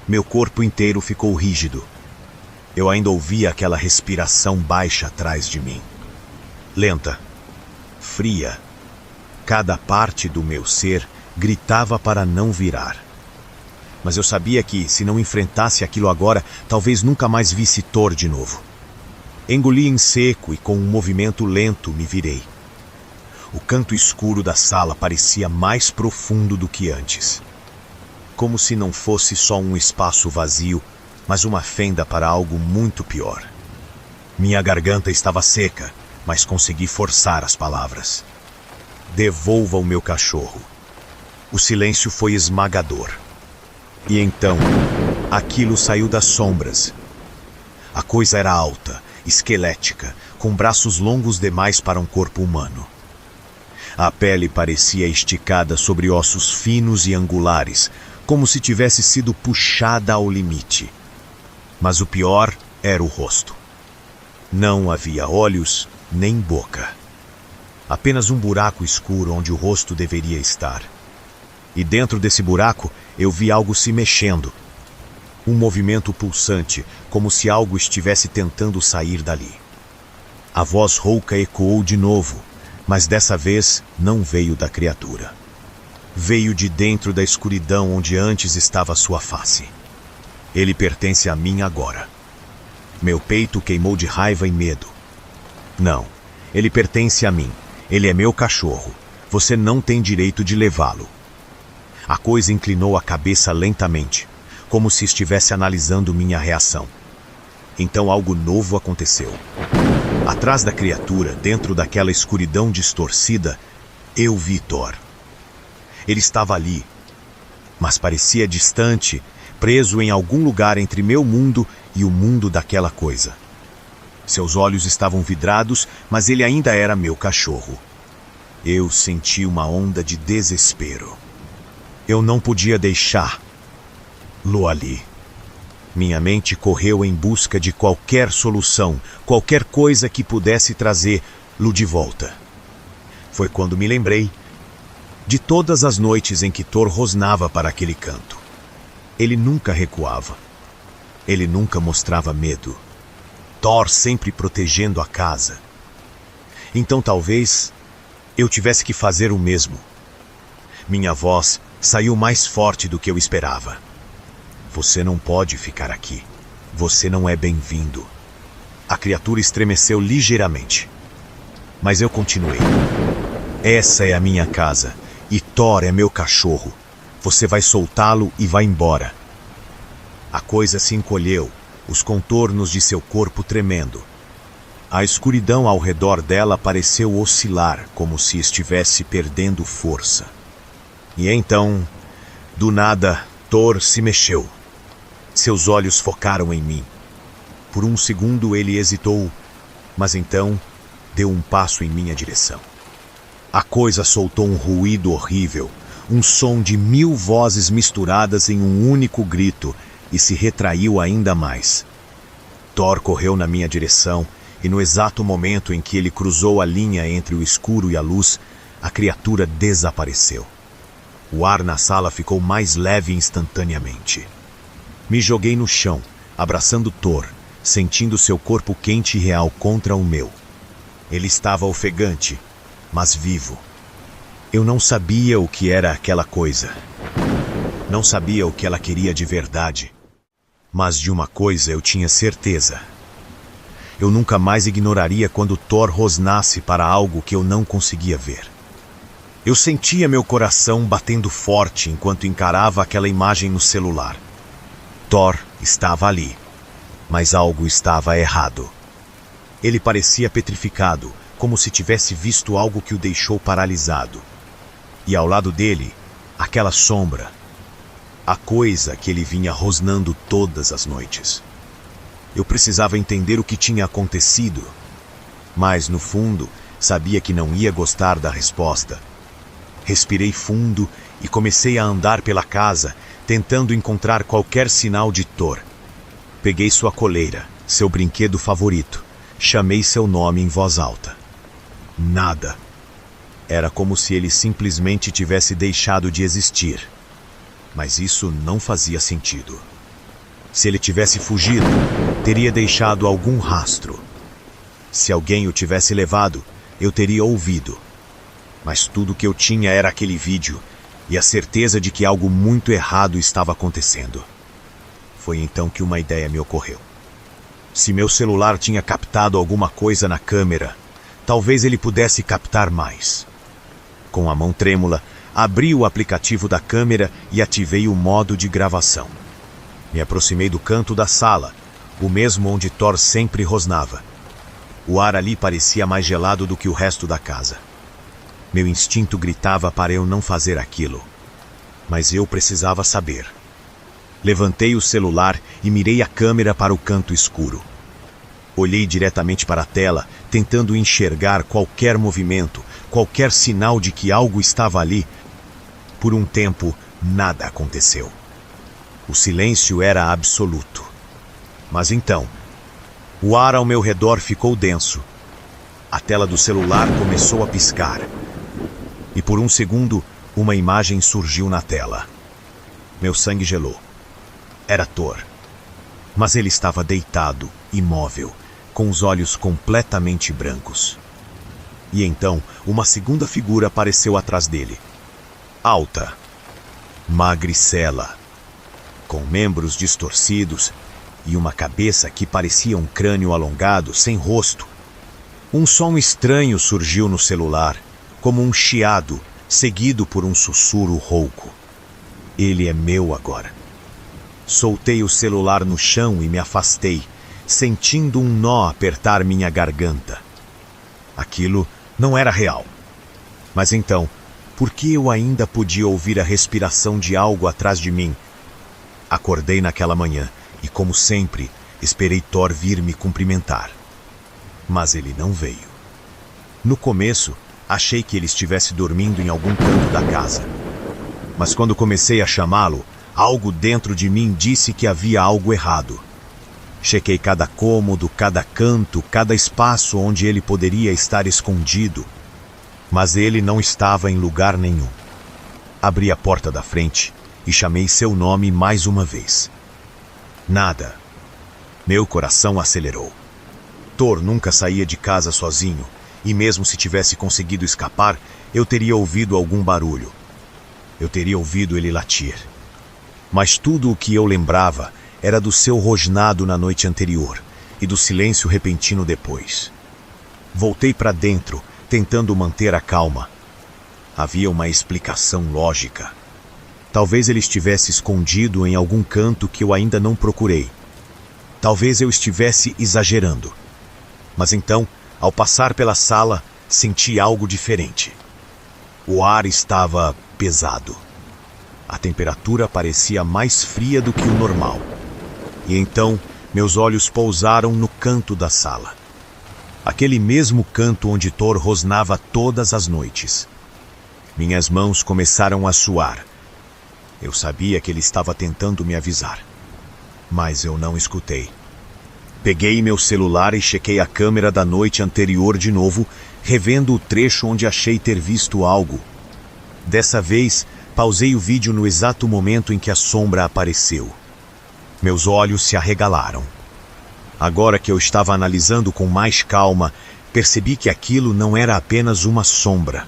Meu corpo inteiro ficou rígido. Eu ainda ouvia aquela respiração baixa atrás de mim. Lenta, fria. Cada parte do meu ser gritava para não virar. Mas eu sabia que, se não enfrentasse aquilo agora, talvez nunca mais visse Thor de novo. Engoli em seco e com um movimento lento me virei. O canto escuro da sala parecia mais profundo do que antes. Como se não fosse só um espaço vazio, mas uma fenda para algo muito pior. Minha garganta estava seca, mas consegui forçar as palavras. Devolva o meu cachorro. O silêncio foi esmagador. E então, aquilo saiu das sombras. A coisa era alta, esquelética, com braços longos demais para um corpo humano. A pele parecia esticada sobre ossos finos e angulares, como se tivesse sido puxada ao limite. Mas o pior era o rosto. Não havia olhos nem boca. Apenas um buraco escuro onde o rosto deveria estar. E dentro desse buraco eu vi algo se mexendo. Um movimento pulsante, como se algo estivesse tentando sair dali. A voz rouca ecoou de novo, mas dessa vez não veio da criatura. Veio de dentro da escuridão onde antes estava sua face. Ele pertence a mim agora. Meu peito queimou de raiva e medo. Não, ele pertence a mim. Ele é meu cachorro. Você não tem direito de levá-lo. A coisa inclinou a cabeça lentamente, como se estivesse analisando minha reação. Então algo novo aconteceu. Atrás da criatura, dentro daquela escuridão distorcida, eu vi Thor. Ele estava ali, mas parecia distante, preso em algum lugar entre meu mundo e o mundo daquela coisa. Seus olhos estavam vidrados, mas ele ainda era meu cachorro. Eu senti uma onda de desespero. Eu não podia deixá-lo ali. Minha mente correu em busca de qualquer solução, qualquer coisa que pudesse trazê-lo de volta. Foi quando me lembrei de todas as noites em que Thor rosnava para aquele canto. Ele nunca recuava. Ele nunca mostrava medo. Thor sempre protegendo a casa. Então talvez eu tivesse que fazer o mesmo. Minha voz saiu mais forte do que eu esperava. Você não pode ficar aqui. Você não é bem-vindo. A criatura estremeceu ligeiramente. Mas eu continuei. Essa é a minha casa, e Thor é meu cachorro. Você vai soltá-lo e vai embora. A coisa se encolheu, os contornos de seu corpo tremendo. A escuridão ao redor dela pareceu oscilar, como se estivesse perdendo força. E então, do nada, Thor se mexeu. Seus olhos focaram em mim. Por um segundo ele hesitou, mas então deu um passo em minha direção. A coisa soltou um ruído horrível, um som de 1000 vozes misturadas em um único grito, e se retraiu ainda mais. Thor correu na minha direção, e no exato momento em que ele cruzou a linha entre o escuro e a luz, a criatura desapareceu. O ar na sala ficou mais leve instantaneamente. Me joguei no chão, abraçando Thor, sentindo seu corpo quente e real contra o meu. Ele estava ofegante, mas vivo. Eu não sabia o que era aquela coisa. Não sabia o que ela queria de verdade. Mas de uma coisa eu tinha certeza. Eu nunca mais ignoraria quando Thor rosnasse para algo que eu não conseguia ver. Eu sentia meu coração batendo forte enquanto encarava aquela imagem no celular. Thor estava ali, mas algo estava errado. Ele parecia petrificado, como se tivesse visto algo que o deixou paralisado. E ao lado dele, aquela sombra, a coisa que ele vinha rosnando todas as noites. Eu precisava entender o que tinha acontecido, mas, no fundo, sabia que não ia gostar da resposta. Respirei fundo e comecei a andar pela casa, tentando encontrar qualquer sinal de Thor. Peguei sua coleira, seu brinquedo favorito. Chamei seu nome em voz alta. Nada. Era como se ele simplesmente tivesse deixado de existir. Mas isso não fazia sentido. Se ele tivesse fugido, teria deixado algum rastro. Se alguém o tivesse levado, eu teria ouvido. Mas tudo que eu tinha era aquele vídeo e a certeza de que algo muito errado estava acontecendo. Foi então que uma ideia me ocorreu. Se meu celular tinha captado alguma coisa na câmera, talvez ele pudesse captar mais. Com a mão trêmula, abri o aplicativo da câmera e ativei o modo de gravação. Me aproximei do canto da sala, o mesmo onde Thor sempre rosnava. O ar ali parecia mais gelado do que o resto da casa. Meu instinto gritava para eu não fazer aquilo. Mas eu precisava saber. Levantei o celular e mirei a câmera para o canto escuro. Olhei diretamente para a tela, tentando enxergar qualquer movimento, qualquer sinal de que algo estava ali. Por um tempo, nada aconteceu. O silêncio era absoluto. Mas então, o ar ao meu redor ficou denso. A tela do celular começou a piscar. E por um segundo, uma imagem surgiu na tela. Meu sangue gelou. Era Thor. Mas ele estava deitado, imóvel, com os olhos completamente brancos. E então, uma segunda figura apareceu atrás dele. Alta, magricela, com membros distorcidos e uma cabeça que parecia um crânio alongado, sem rosto. Um som estranho surgiu no celular, como um chiado, seguido por um sussurro rouco. Ele é meu agora. Soltei o celular no chão e me afastei, sentindo um nó apertar minha garganta. Aquilo não era real. Mas então, por que eu ainda podia ouvir a respiração de algo atrás de mim? Acordei naquela manhã e, como sempre, esperei Thor vir me cumprimentar. Mas ele não veio. No começo, achei que ele estivesse dormindo em algum canto da casa. Mas quando comecei a chamá-lo, algo dentro de mim disse que havia algo errado. Chequei cada cômodo, cada canto, cada espaço onde ele poderia estar escondido. Mas ele não estava em lugar nenhum. Abri a porta da frente e chamei seu nome mais uma vez. Nada. Meu coração acelerou. Thor nunca saía de casa sozinho, e mesmo se tivesse conseguido escapar, eu teria ouvido algum barulho. Eu teria ouvido ele latir. Mas tudo o que eu lembrava era do seu rosnado na noite anterior e do silêncio repentino depois. Voltei para dentro, tentando manter a calma. Havia uma explicação lógica. Talvez ele estivesse escondido em algum canto que eu ainda não procurei. Talvez eu estivesse exagerando. Mas então, ao passar pela sala, senti algo diferente. O ar estava pesado. A temperatura parecia mais fria do que o normal. E então, meus olhos pousaram no canto da sala. Aquele mesmo canto onde Thor rosnava todas as noites. Minhas mãos começaram a suar. Eu sabia que ele estava tentando me avisar. Mas eu não escutei. Peguei meu celular e chequei a câmera da noite anterior de novo, revendo o trecho onde achei ter visto algo. Dessa vez, pausei o vídeo no exato momento em que a sombra apareceu. Meus olhos se arregalaram. Agora que eu estava analisando com mais calma, percebi que aquilo não era apenas uma sombra.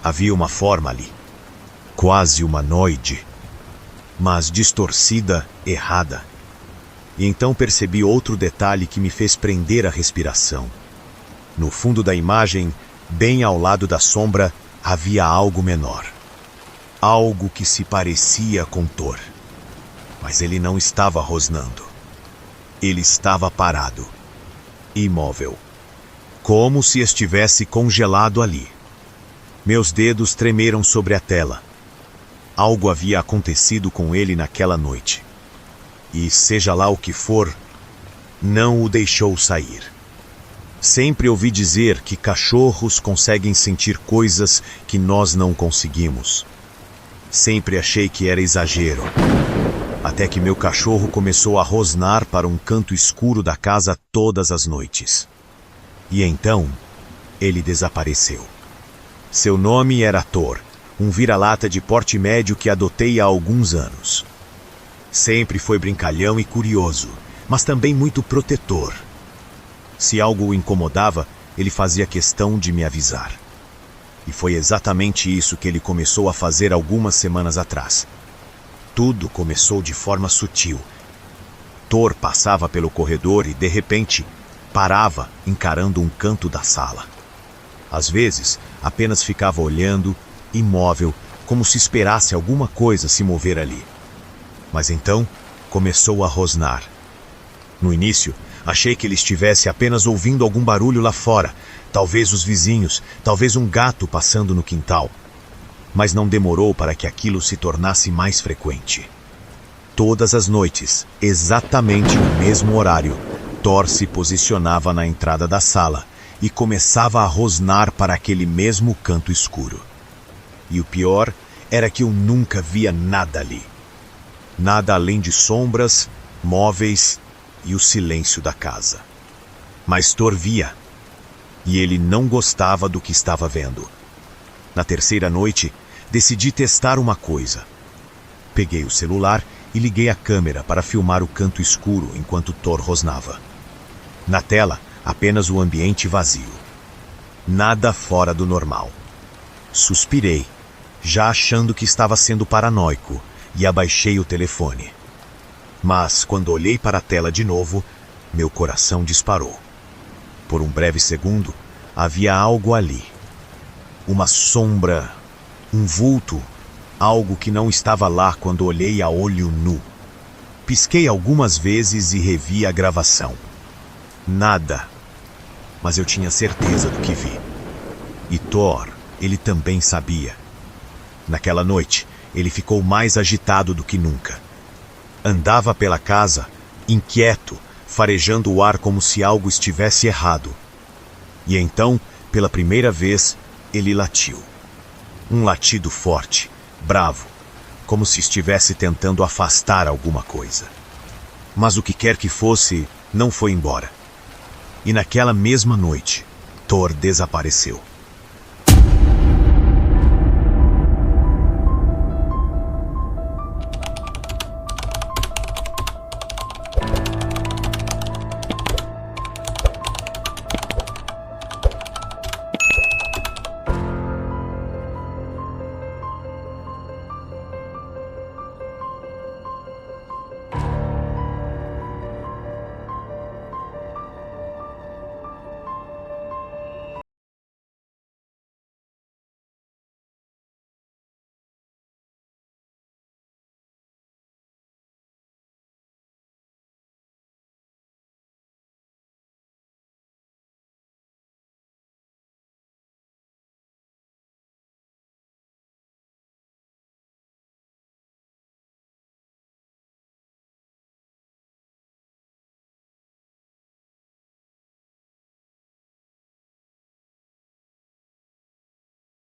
Havia uma forma ali, quase humanoide, mas distorcida, errada. E então percebi outro detalhe que me fez prender a respiração. No fundo da imagem, bem ao lado da sombra, havia algo menor. Algo que se parecia com Thor. Mas ele não estava rosnando. Ele estava parado, imóvel, como se estivesse congelado ali. Meus dedos tremeram sobre a tela. Algo havia acontecido com ele naquela noite. E, seja lá o que for, não o deixou sair. Sempre ouvi dizer que cachorros conseguem sentir coisas que nós não conseguimos. Sempre achei que era exagero. Até que meu cachorro começou a rosnar para um canto escuro da casa todas as noites. E então, ele desapareceu. Seu nome era Thor, um vira-lata de porte médio que adotei há alguns anos. Sempre foi brincalhão e curioso, mas também muito protetor. Se algo o incomodava, ele fazia questão de me avisar. E foi exatamente isso que ele começou a fazer algumas semanas atrás. Tudo começou de forma sutil. Thor passava pelo corredor e, de repente, parava encarando um canto da sala. Às vezes, apenas ficava olhando, imóvel, como se esperasse alguma coisa se mover ali. Mas então, começou a rosnar. No início, achei que ele estivesse apenas ouvindo algum barulho lá fora, talvez os vizinhos, talvez um gato passando no quintal. Mas não demorou para que aquilo se tornasse mais frequente. Todas as noites, exatamente no mesmo horário, Thor se posicionava na entrada da sala e começava a rosnar para aquele mesmo canto escuro. E o pior era que eu nunca via nada ali. Nada além de sombras, móveis e o silêncio da casa. Mas Thor via. E ele não gostava do que estava vendo. Na terceira noite, decidi testar uma coisa. Peguei o celular e liguei a câmera para filmar o canto escuro enquanto Thor rosnava. Na tela, apenas o ambiente vazio. Nada fora do normal. Suspirei, já achando que estava sendo paranoico, e abaixei o telefone. Mas, quando olhei para a tela de novo, meu coração disparou. Por um breve segundo, havia algo ali. Uma sombra, um vulto, algo que não estava lá quando olhei a olho nu. Pisquei algumas vezes e revi a gravação. Nada. Mas eu tinha certeza do que vi. E Thor, ele também sabia. Naquela noite, ele ficou mais agitado do que nunca. Andava pela casa, inquieto, farejando o ar como se algo estivesse errado. E então, pela primeira vez, ele latiu. Um latido forte, bravo, como se estivesse tentando afastar alguma coisa. Mas o que quer que fosse, não foi embora. E naquela mesma noite, Thor desapareceu.